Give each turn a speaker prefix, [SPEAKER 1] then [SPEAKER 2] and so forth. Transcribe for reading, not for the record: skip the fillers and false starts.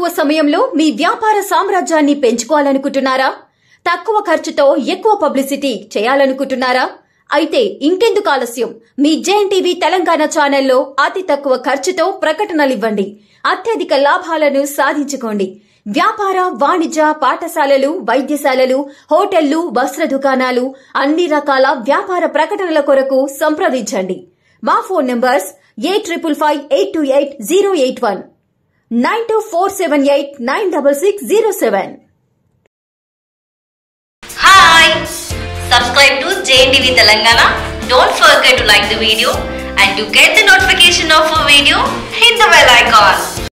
[SPEAKER 1] తక్కువ సమయంలో మీ వ్యాపార సామ్రాజ్యాన్ని పెంచుకోవాలనుకుంటున్నారా? తక్కువ ఖర్చుతో ఎక్కువ పబ్లిసిటీ చేయాలనుకుంటున్నారా? అయితే ఇంకెందుకు ఆలస్యం? మీ జేఎన్టీవీ తెలంగాణ ఛానల్లో అతి తక్కువ ఖర్చుతో ప్రకటనలివ్వండి. అత్యధిక లాభాలను సాధించుకోండి. వ్యాపార, వాణిజ్య, పాఠశాలలు, వైద్యశాలలు, హోటళ్లు, వస్త్ర దుకాణాలు, అన్ని రకాల వ్యాపార ప్రకటనల కొరకు సంప్రదించండి. మా phone numbers 8558288081 9247896607.
[SPEAKER 2] Hi! Subscribe to JNTV Telangana. Don't forget to like the video and to get the notification of a video, hit the bell icon.